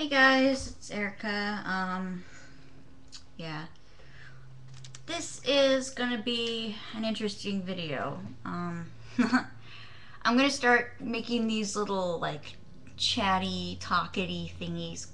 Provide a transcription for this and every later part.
Hey guys, it's Erica. Yeah. This is gonna be an interesting video. I'm gonna start making these little, like, chatty, talkity thingies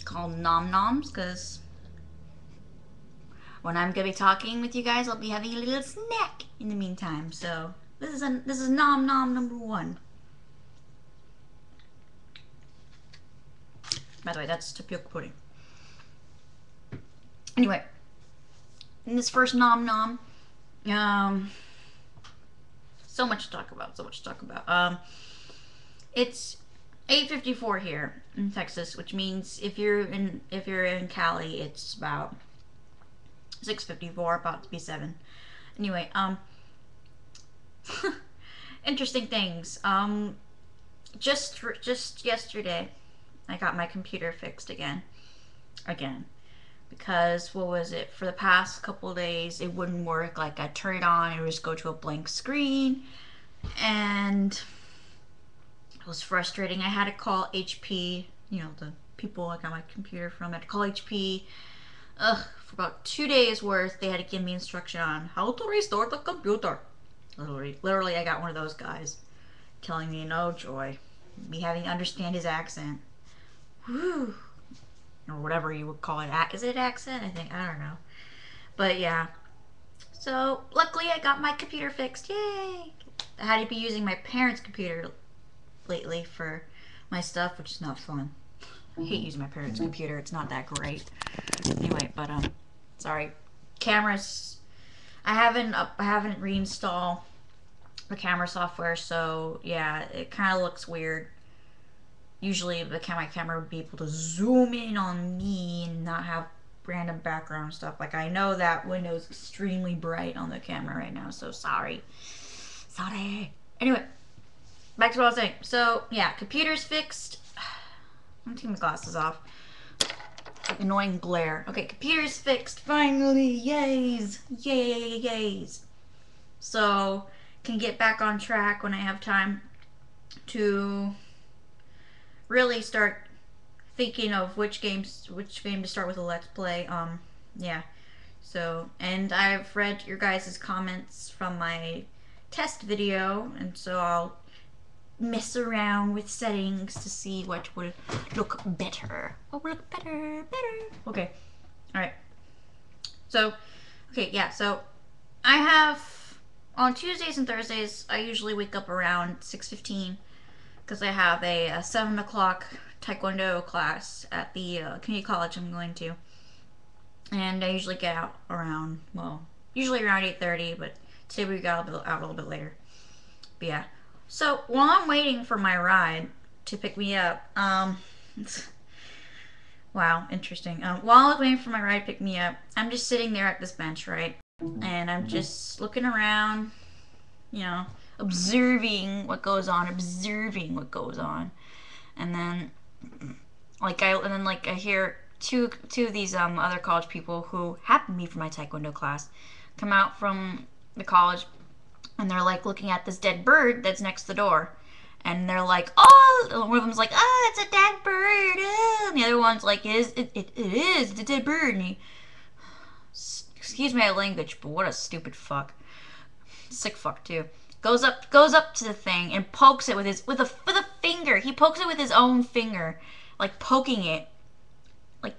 called NomNoms, because when I'm gonna be talking with you guys, I'll be having a little snack in the meantime. So, this is Nom Nom number one. By the way, that's tapioca pudding. Anyway, in this first nom nom, so much to talk about. It's 8:54 here in Texas, which means if you're in Cali, it's about 6:54, about to be 7. Anyway, interesting things. Just yesterday, I got my computer fixed again. Because, what was it, for the past couple days it wouldn't work. Like, I'd turn it on, it would just go to a blank screen, and it was frustrating. I had to call HP, the people I got my computer from. I had to call HP for about 2 days worth. They had to give me instruction on how to restore the computer. Literally, I got one of those guys telling me, no joy, me having to understand his accent. Whew. Or whatever you would call it. Is it accent? I don't know. But yeah. So, luckily I got my computer fixed. Yay! I had to be using my parents' computer lately for my stuff, which is not fun. I hate using my parents' computer. It's not that great. Anyway, but sorry. Cameras. I haven't reinstalled the camera software, so yeah, it kind of looks weird. Usually my camera would be able to zoom in on me and not have random background stuff. Like, I know that window is extremely bright on the camera right now, so sorry. Anyway, back to what I was saying. So, yeah, computer's fixed. I'm taking my glasses off. Like, annoying glare. Okay, computer's fixed. Finally, yays. So, can get back on track when I have time to really start thinking of which game to start with a let's play. Yeah. So, and I've read your guys' comments from my test video, and so I'll mess around with settings to see what would look better. What would look better. Okay. Alright. So, okay, yeah, so I have, on Tuesdays and Thursdays, I usually wake up around 6:15, because I have a 7 o'clock taekwondo class at the community college I'm going to. And I usually get out around, usually around 8:30, but today we got out a little bit later. But yeah. So, while I'm waiting for my ride to pick me up, wow, interesting. While I was waiting for my ride to pick me up, I'm just sitting there at this bench, right? And I'm just looking around, observing what goes on. And then I hear two of these other college people who happen to be from my taekwondo class come out from the college, and they're like looking at this dead bird that's next to the door, and they're like, oh, one of them's like, oh, it's a dead bird, and the other one's like, it is a dead bird, and excuse my language, but what a stupid fuck. Sick fuck too. Goes up to the thing and pokes it with a finger. He pokes it with his own finger, like poking it, like.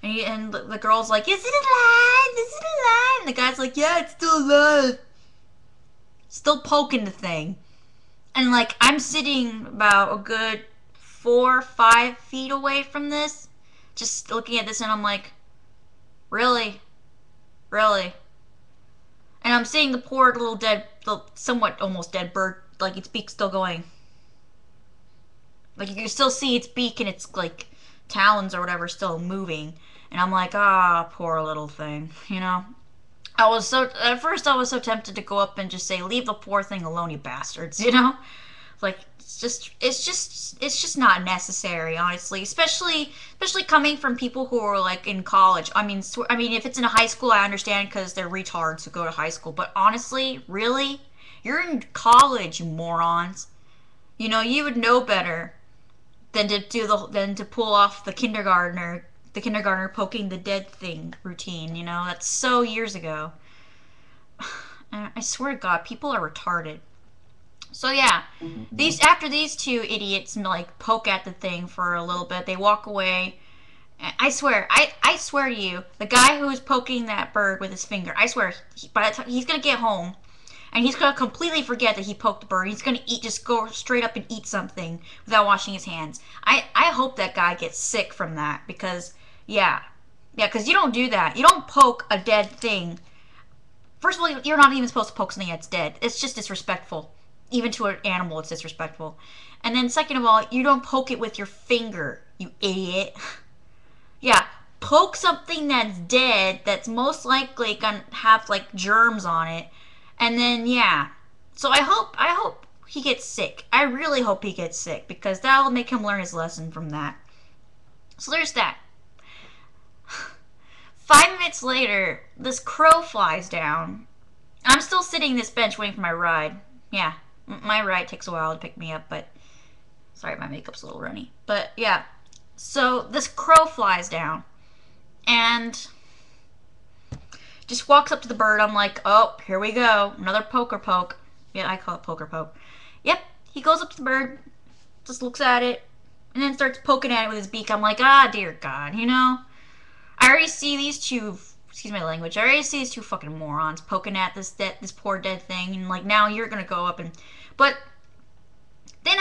And the girl's like, "Is it alive? Is it alive?" And the guy's like, "Yeah, it's still alive." Still poking the thing, and like, I'm sitting about a good 4 or 5 feet away from this, just looking at this, and I'm like, really. And I'm seeing the poor little somewhat almost dead bird, like, its beak still going. Like, you can still see its beak and its, like, talons or whatever still moving. And I'm like, poor little thing, At first I was so tempted to go up and just say, leave the poor thing alone, you bastards, Like, it's just not necessary, honestly. Especially coming from people who are, like, in college. I mean, if it's in a high school, I understand, because they're retards who go to high school. But honestly, really? You're in college, you morons. You would know better than to pull off the kindergartner poking the dead thing routine. You know, that's so years ago. I swear to God, people are retarded. So yeah, after these two idiots like poke at the thing for a little bit, they walk away. I swear to you, the guy who was poking that bird with his finger, I swear, by the time he's gonna get home, and he's gonna completely forget that he poked the bird. He's gonna just go straight up and eat something without washing his hands. I hope that guy gets sick from that, because because you don't do that. You don't poke a dead thing. First of all, you're not even supposed to poke something that's dead. It's just disrespectful. Even to an animal, it's disrespectful. And then second of all, you don't poke it with your finger, you idiot. Yeah, poke something that's dead, that's most likely gonna have like germs on it, and then so I hope he gets sick. I really hope he gets sick, because that'll make him learn his lesson from that. So there's that. 5 minutes later, this crow flies down. I'm still sitting on this bench waiting for my ride. Yeah, my ride takes a while to pick me up, but sorry, my makeup's a little runny. But yeah, so this crow flies down and just walks up to the bird. I'm like, oh, here we go. Another poker poke. Yeah, I call it poker poke. Yep, he goes up to the bird, just looks at it, and then starts poking at it with his beak. I'm like, ah, dear God, you know? I already see these two, excuse my language, I already see these two fucking morons poking at this poor dead thing, and like, now you're gonna go up and, but then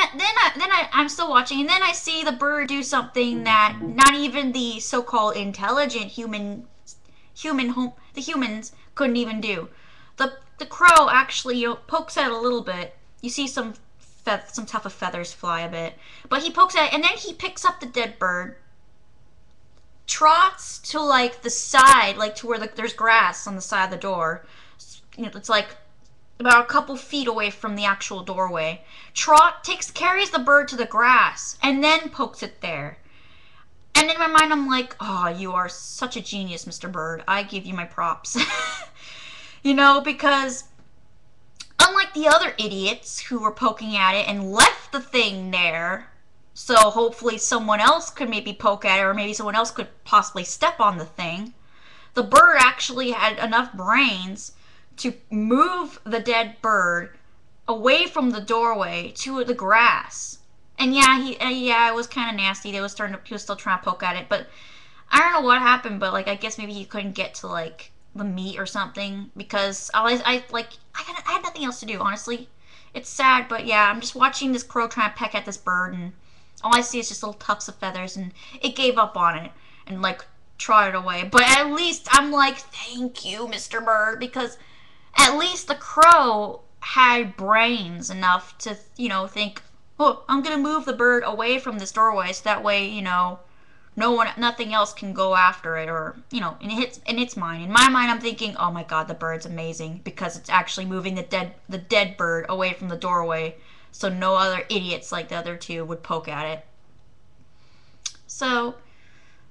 I'm still watching, and then I see the bird do something that not even the so-called intelligent humans couldn't even do. The crow actually, you know, pokes at it a little bit. You see some tuft of feathers fly a bit, but he pokes at it, and then he picks up the dead bird, trots to like the side, like to where there's grass on the side of the door. You know, it's like about a couple feet away from the actual doorway. Carries the bird to the grass and then pokes it there. And in my mind, I'm like, oh, you are such a genius, Mr. Bird. I give you my props. You know, because unlike the other idiots who were poking at it and left the thing there, so hopefully someone else could maybe poke at it, or maybe someone else could possibly step on the thing, the bird actually had enough brains to move the dead bird away from the doorway to the grass. And it was kind of nasty. He was still trying to poke at it, but I don't know what happened. But like, I guess maybe he couldn't get to like the meat or something, because I had nothing else to do. Honestly, it's sad, but yeah, I'm just watching this crow try to peck at this bird, and all I see is just little tufts of feathers, and it gave up on it and like trotted away. But at least I'm like, thank you, Mr. Bird, because at least the crow had brains enough to, you know, think, oh, I'm gonna move the bird away from this doorway, so that way, you know, nothing else can go after it, or, you know, in its mind. In my mind, I'm thinking, oh my God, the bird's amazing, because it's actually moving the dead bird away from the doorway, so no other idiots like the other two would poke at it. So,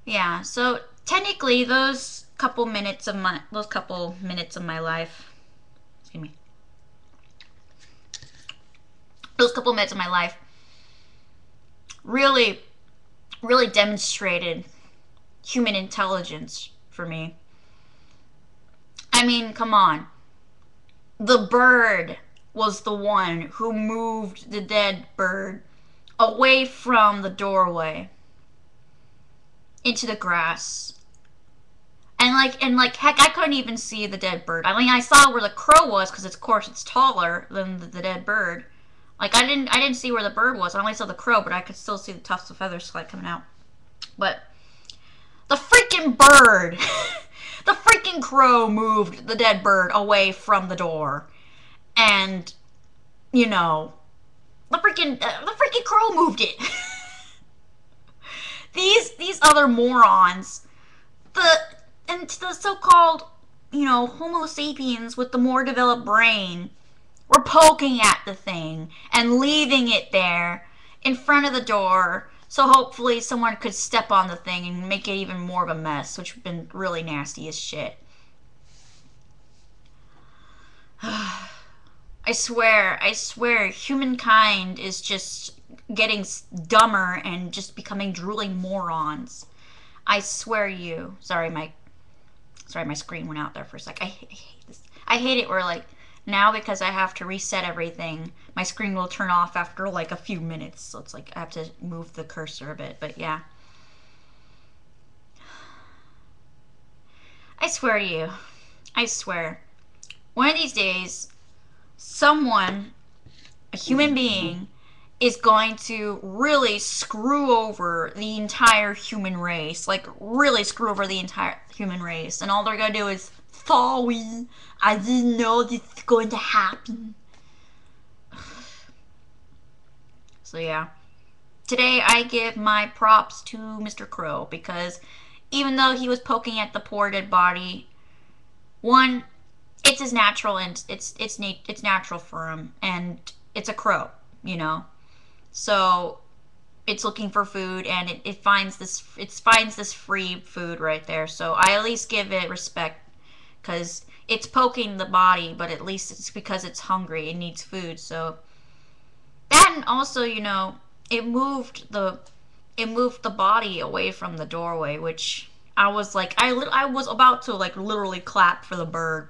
yeah, so technically those couple minutes of my life, excuse me, those couple minutes of my life really demonstrated human intelligence for me. I mean, come on. The bird was the one who moved the dead bird away from the doorway into the grass. And like heck, I couldn't even see the dead bird. I mean, I saw where the crow was, because of course it's taller than the dead bird. Like, I didn't see where the bird was. I only saw the crow, but I could still see the tufts of feathers like coming out. But the freaking bird, the freaking crow moved the dead bird away from the door, and you know, the freaking crow moved it. These other morons, the so-called, you know, Homo sapiens with the more developed brain, were poking at the thing and leaving it there in front of the door, so hopefully someone could step on the thing and make it even more of a mess, which would have been really nasty as shit. I swear, humankind is just getting dumber and just becoming drooling morons. I swear you. Sorry, my screen went out there for a sec. I hate this. I hate it where, like, now because I have to reset everything, my screen will turn off after, like, a few minutes. So it's like I have to move the cursor a bit. But yeah. I swear to you. I swear. One of these days, someone, a human being, is going to really screw over the entire human race. Like, really screw over the entire human race. And all they're going to do is, sorry, I didn't know this was going to happen. So, yeah. Today, I give my props to Mr. Crow because even though he was poking at the poor dead body, one, it's his natural and it's natural for him, and it's a crow, you know. So it's looking for food, and it finds this free food right there. So I at least give it respect because it's poking the body, but at least it's because it's hungry. It needs food. So that, and also, you know, it moved the body away from the doorway, which I was like, I was about to like literally clap for the bird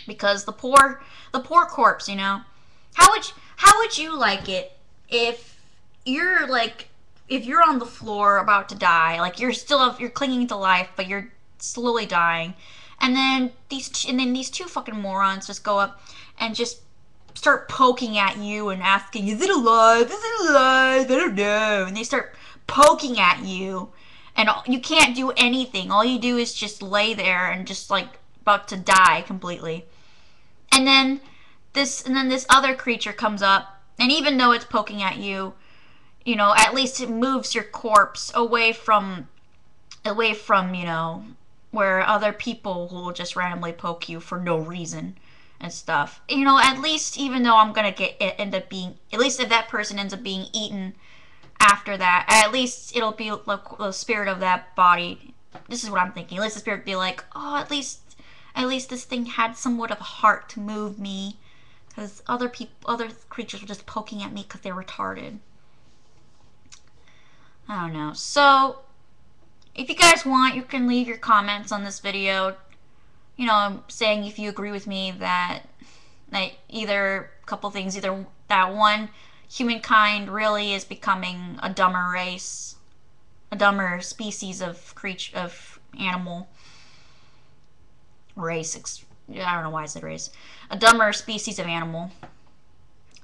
because the poor corpse, you know. How would you like it if you're like, if you're on the floor about to die, like you're clinging to life, but you're slowly dying, and then these two fucking morons just go up and just start poking at you and asking, "Is it alive? Is it alive? I don't know." And they start poking at you, and you can't do anything. All you do is just lay there and just like about to die completely. And then this other creature comes up, and even though it's poking at you, you know, at least it moves your corpse away from, you know, where other people will just randomly poke you for no reason and stuff. You know, at least even though I'm gonna end up being, at least if that person ends up being eaten after that, at least it'll be like the spirit of that body. This is what I'm thinking. At least the spirit be like, oh, at least this thing had somewhat of a heart to move me, because other creatures were just poking at me because they're retarded. I don't know. So, if you guys want, you can leave your comments on this video, you know, saying if you agree with me that either a couple things, either that one, humankind really is becoming a dumber race, a dumber species of animal race. I don't know why I said race. A dumber species of animal.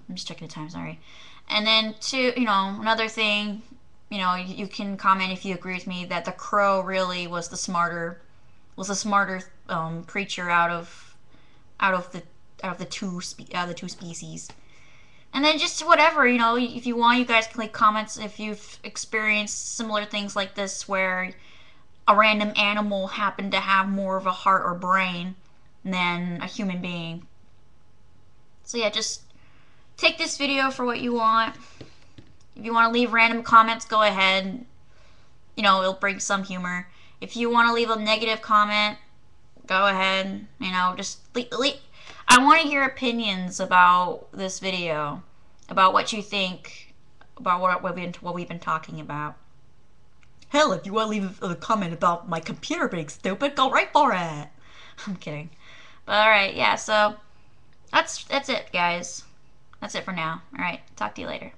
I'm just checking the time, sorry. And then two, you know, another thing, you know, you can comment if you agree with me that the crow really was the smarter creature out of the two species. And then just whatever, you know, if you want, you guys can leave comments if you've experienced similar things like this where a random animal happened to have more of a heart or brain than a human being. So yeah, just take this video for what you want. If you want to leave random comments, go ahead. You know, it'll bring some humor. If you want to leave a negative comment, go ahead. You know, just I want to hear opinions about this video, about what you think about what we've been talking about. Hell, if you want to leave a comment about my computer being stupid, go right for it. I'm kidding. But alright, yeah, so that's it, guys. That's it for now. Alright, talk to you later.